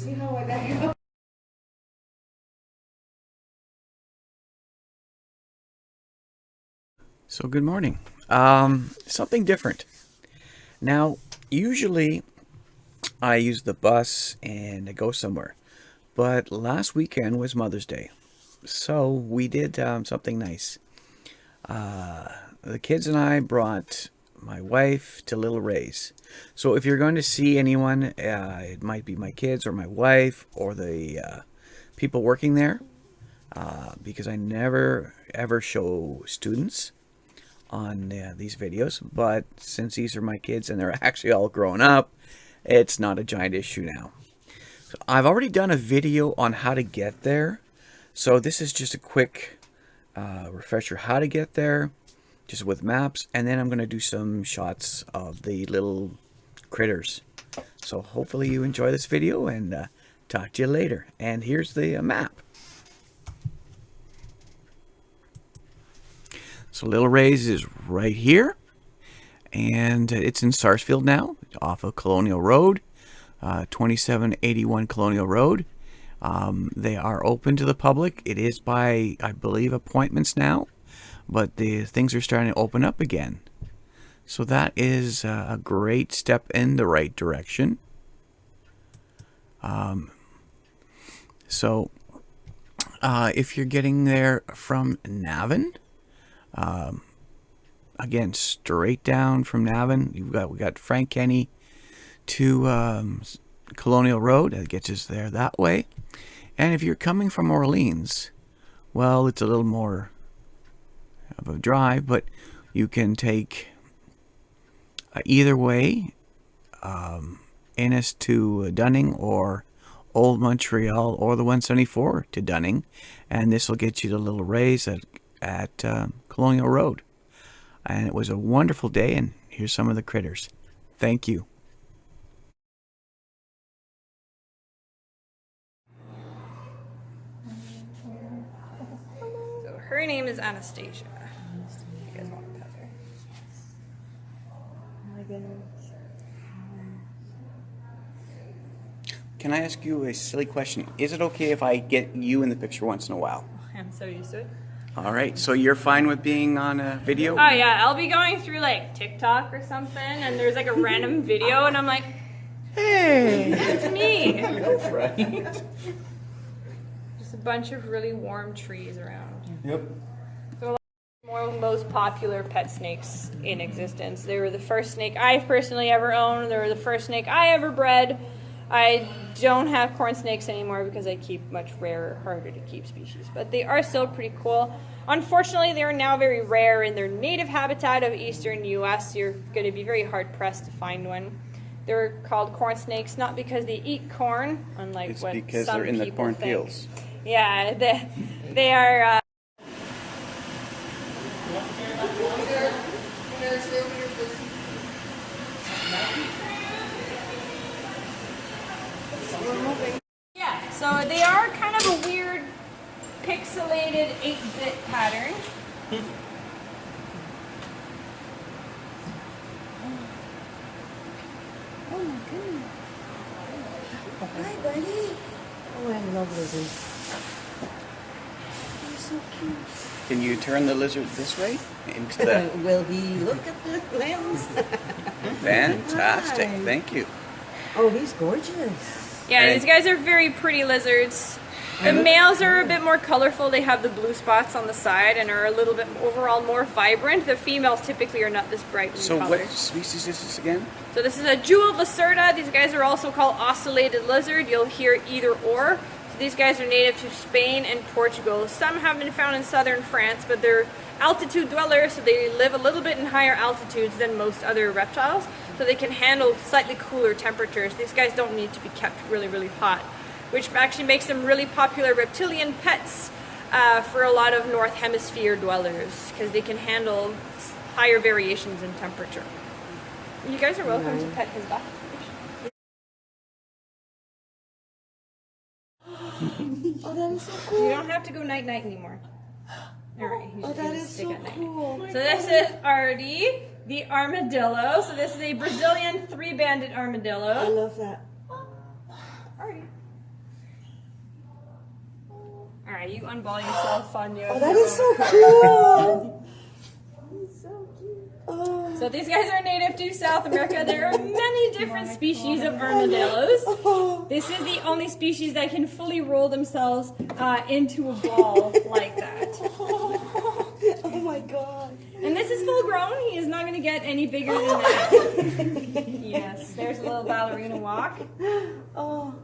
see how I gotta go. So good morning. Something different. Now, usually I use the bus and I go somewhere, but last weekend was Mother's Day, so we did something nice. The kids and I brought my wife to Little Ray's. So if you're going to see anyone, it might be my kids or my wife or the people working there, because I never ever show students on these videos, but since these are my kids and they're actually all grown up, it's not a giant issue now. So I've already done a video on how to get there, so this is just a quick refresher how to get there, just with maps, and then I'm going to do some shots of the little critters. So hopefully you enjoy this video, and talk to you later. And here's the map. So Little Ray's is right here, and it's in Sarsfield now, off of Colonial Road, 2781 Colonial Road. They are open to the public. It is by, I believe, appointments now, but the things are starting to open up again. So that is a great step in the right direction. If you're getting there from Navan, again, straight down from Navan, we got Frank Kenny to Colonial Road. That gets us there that way. And if you're coming from Orleans, well, it's a little more of a drive, but you can take either way, Ennis to Dunning, or Old Montreal, or the 174 to Dunning, and this will get you to Little Ray's at Colonial Road. And it was a wonderful day, and here's some of the critters. Thank you. So her name is Anastasia. You guys want to pet her? Oh my goodness. Can I ask you a silly question? Is it okay if I get you in the picture once in a while? I'm so used to it. All right, so you're fine with being on a video? Oh yeah, I'll be going through like TikTok or something, and there's like a random video, and I'm like, Hey! it's me. Right? Just a bunch of really warm trees around. Yep. Most popular pet snakes in existence. They were the first snake I personally ever owned. They were the first snake I ever bred. I don't have corn snakes anymore because I keep much rarer, harder to keep species, but they are still pretty cool. Unfortunately, they are now very rare in their native habitat of eastern U.S. You're going to be very hard-pressed to find one. They're called corn snakes not because they eat corn, unlike It's what because some they're in the people think. cornfields. Yeah, they are... Yeah, so they are kind of a weird pixelated 8-bit pattern. Oh my goodness. Hi, buddy. Oh, I love lizards. They're so cute. Can you turn the lizard this way? Into the... Will he look at the lens? Fantastic, Hi. thank you. Oh, he's gorgeous. Yeah, these guys are very pretty lizards. The males are a bit more colorful. They have the blue spots on the side and are a little bit overall more vibrant. The females typically are not this bright in So color. what species is this again? So this is a jeweled lacerda. These guys are also called oscillated lizard. You'll hear either or. So these guys are native to Spain and Portugal. Some have been found in southern France, but they're altitude dwellers, so they live a little bit in higher altitudes than most other reptiles. So they can handle slightly cooler temperatures. These guys don't need to be kept really, really hot, which actually makes them really popular reptilian pets for a lot of North Hemisphere dwellers, because they can handle higher variations in temperature. You guys are welcome to pet his dog. Oh, that is so cool. You don't have to go night-night anymore. Alright, Oh, that is so cool. So this is Artie, the armadillo. So this is a Brazilian 3-banded armadillo. I love that. Artie. right, you unball yourself on your. Oh, that is so cute. He's so cute. Oh. So these guys are native to South America. There are many different species of armadillos. This is the only species that can fully roll themselves into a ball like that. Oh my god. And this is full grown. He is not going to get any bigger than that. Yes, there's a little ballerina walk. Oh.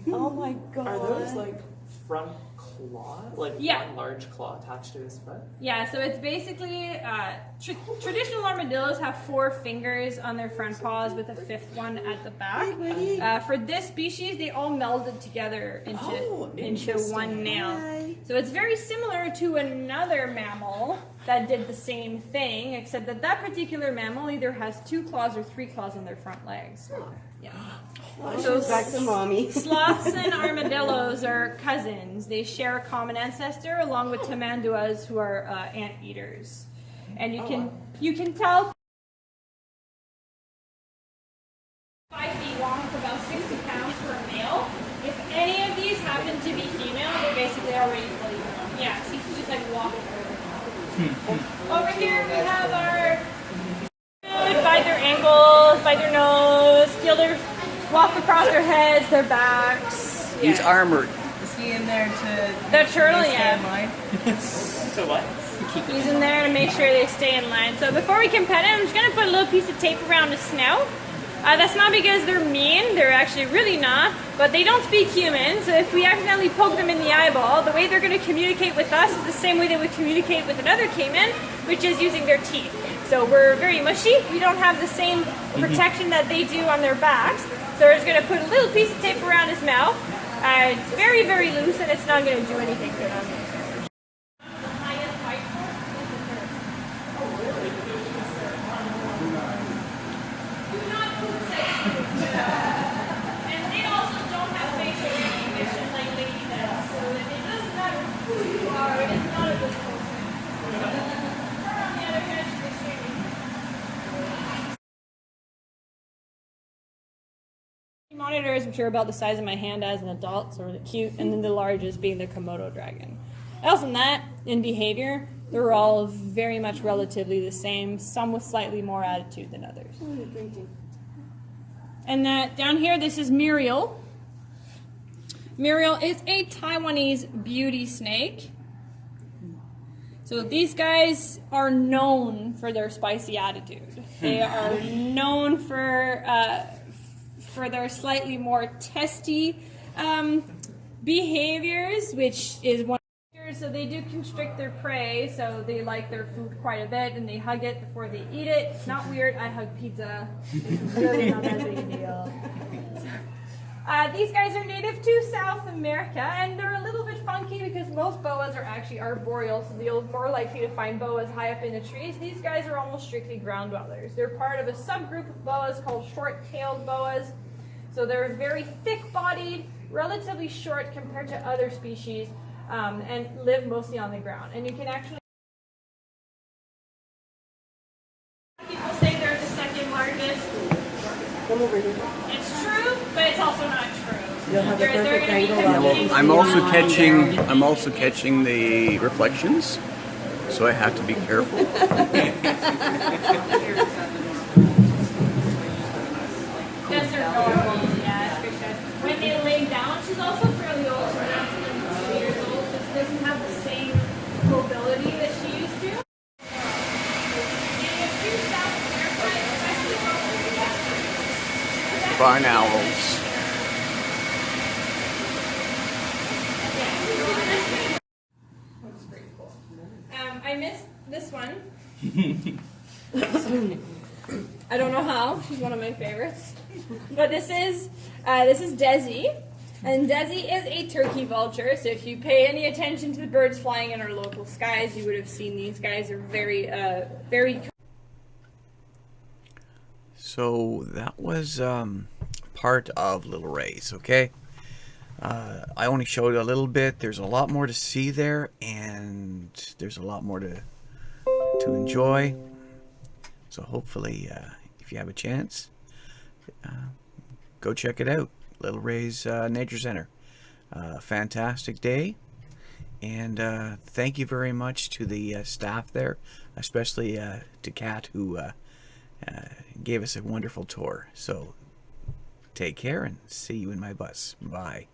Oh my god. Are those like front claw? Like Yeah. one large claw attached to his front? Yeah, so it's basically traditional armadillos have 4 fingers on their front paws with a 5th one at the back. For this species, they all melded together into one nail. So it's very similar to another mammal that did the same thing, except that that particular mammal either has 2 claws or 3 claws on their front legs. Yeah. So back to mommy. Sloths and armadillos are cousins. They share a common ancestor along with tamanduas, who are anteaters. And you can tell 5 feet long for about 60 pounds for a male. If any of these happen to be female, they're basically already fully grown. Yeah, so you can just like walk over. Over here we have our bite their ankles, bite their nose, steal their walk across their heads, their backs. He's armored. Is he in there to The turtle, stay yeah. in line? So what? He's in there to make sure they stay in line. So before we can pet him, I'm just going to put a little piece of tape around his snout. That's not because they're mean, they're actually really not, but they don't speak human, so if we accidentally poke them in the eyeball, the way they're going to communicate with us is the same way they would communicate with another caiman, which is using their teeth. So we're very mushy, we don't have the same protection that they do on their backs, so we're just going to put a little piece of tape around his mouth. It's very, very loose and it's not going to do anything to him. And they also don't have facial recognition like Lady does, so it doesn't matter who you are, it is not a good person. Her, on the other hand, is extremely monitors, which are about the size of my hand as an adult, so really cute, and then the largest being the Komodo dragon. Else than that, in behavior, they're all very much relatively the same, some with slightly more attitude than others. And down here, this is Muriel. Muriel is a Taiwanese beauty snake. So these guys are known for their spicy attitude. They are known for their slightly more testy behaviors, which is one. So they do constrict their prey, so they like their food quite a bit, and they hug it before they eat it. It's not weird. I hug pizza. It's really not that big a deal. These guys are native to South America, and they're a little bit funky because most boas are actually arboreal, so you're more likely to find boas high up in the trees. These guys are almost strictly ground dwellers. They're part of a subgroup of boas called short-tailed boas. So they're very thick-bodied, relatively short compared to other species, and live mostly on the ground. And you can actually... People say they're the second largest. Come over here. It's true, but it's also not true. You'll have the They're perfect gonna be angle on competing it. I'm also catching the reflections, so I have to be careful. That's their normal, yeah, it's good. When they lay down, she's also fairly old. She's not 2 years old, so she doesn't have the same mobility that she used to. Barn owls. I missed this one. I don't know how. She's one of my favorites. But this is Desi, and Desi is a turkey vulture. So if you pay any attention to the birds flying in our local skies, you would have seen these guys are very, very. So that was part of Little Ray's, okay? I only showed a little bit. There's a lot more to see there, and there's a lot more to enjoy. So hopefully, if you have a chance, go check it out. Little Ray's Nature Center. fantastic day. And thank you very much to the staff there, especially to Kat, who gave us a wonderful tour. So take care and see you in my bus. Bye.